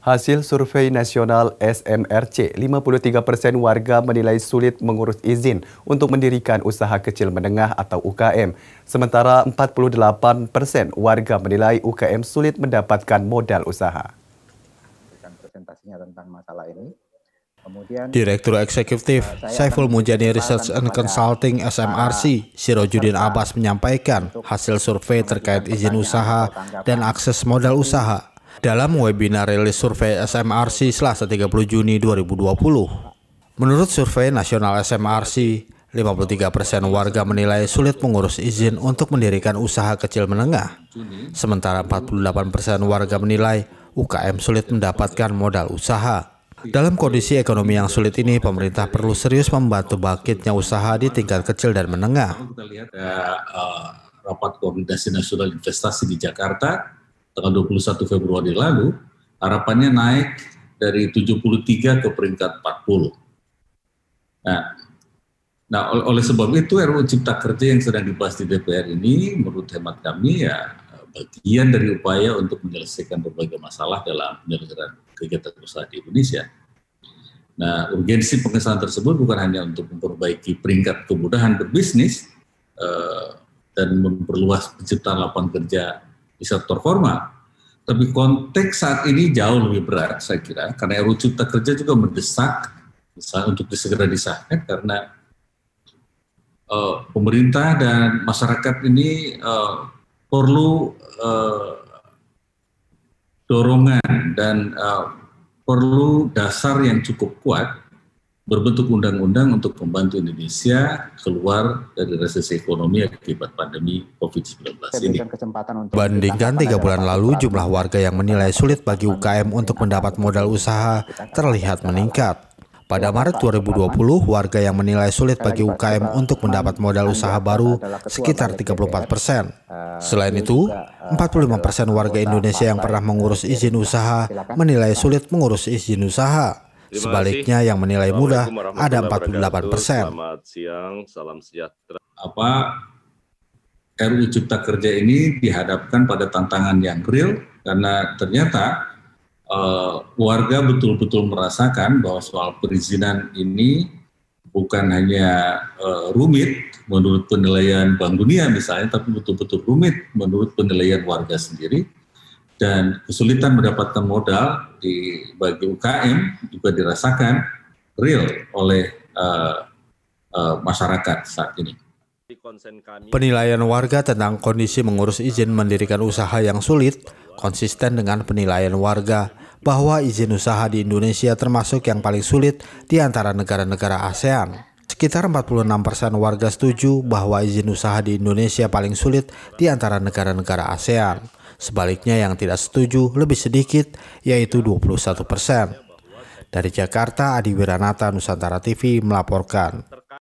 Hasil survei nasional SMRC, 53% warga menilai sulit mengurus izin untuk mendirikan usaha kecil menengah atau UKM. Sementara 48% warga menilai UKM sulit mendapatkan modal usaha. Presentasinya tentang masalah ini. Kemudian, Direktur Eksekutif Saiful Mujani Research and Consulting SMRC, Sirojudin Abbas menyampaikan hasil survei terkait izin usaha dan akses modal usaha dalam webinar rilis survei SMRC Selasa 30 Juni 2020. Menurut survei nasional SMRC, 53% warga menilai sulit mengurus izin untuk mendirikan usaha kecil menengah, sementara 48% warga menilai UKM sulit mendapatkan modal usaha. Dalam kondisi ekonomi yang sulit ini, pemerintah perlu serius membantu bangkitnya usaha di tingkat kecil dan menengah. Kita lihat rapat koordinasi nasional investasi di Jakarta tanggal 21 Februari lalu, harapannya naik dari 73 ke peringkat 40. Nah, oleh sebab itu RUU Cipta Kerja yang sedang dibahas di DPR ini, menurut hemat kami ya bagian dari upaya untuk menyelesaikan berbagai masalah dalam penyelenggaraan kegiatan usaha di Indonesia. Nah, urgensi pengesahan tersebut bukan hanya untuk memperbaiki peringkat kemudahan berbisnis dan memperluas penciptaan lapangan kerja di sektor formal, tapi konteks saat ini jauh lebih berat saya kira, karena RUU Cipta Kerja juga mendesak untuk segera disahkan karena pemerintah dan masyarakat ini perlu dorongan dan perlu dasar yang cukup kuat berbentuk undang-undang untuk membantu Indonesia keluar dari resesi ekonomi akibat pandemi COVID-19 ini. Bandingkan 3 bulan lalu, jumlah warga yang menilai sulit bagi UKM untuk mendapat modal usaha terlihat meningkat. Pada Maret 2020, warga yang menilai sulit bagi UKM untuk mendapat modal usaha baru sekitar 34%. Selain itu, 45% warga Indonesia yang pernah mengurus izin usaha menilai sulit mengurus izin usaha. Sebaliknya, yang menilai mudah ada 48%. Selamat siang, salam sejahtera. RUU Cipta Kerja ini dihadapkan pada tantangan yang real karena ternyata warga betul-betul merasakan bahwa soal perizinan ini bukan hanya rumit menurut penilaian Bank Dunia misalnya, tapi betul-betul rumit menurut penilaian warga sendiri, dan kesulitan mendapatkan modal bagi UKM juga dirasakan real oleh masyarakat saat ini. Penilaian warga tentang kondisi mengurus izin mendirikan usaha yang sulit konsisten dengan penilaian warga bahwa izin usaha di Indonesia termasuk yang paling sulit di antara negara-negara ASEAN. Sekitar 46% warga setuju bahwa izin usaha di Indonesia paling sulit di antara negara-negara ASEAN. Sebaliknya yang tidak setuju lebih sedikit, yaitu 21%. Dari Jakarta, Adi Wiranata, Nusantara TV melaporkan.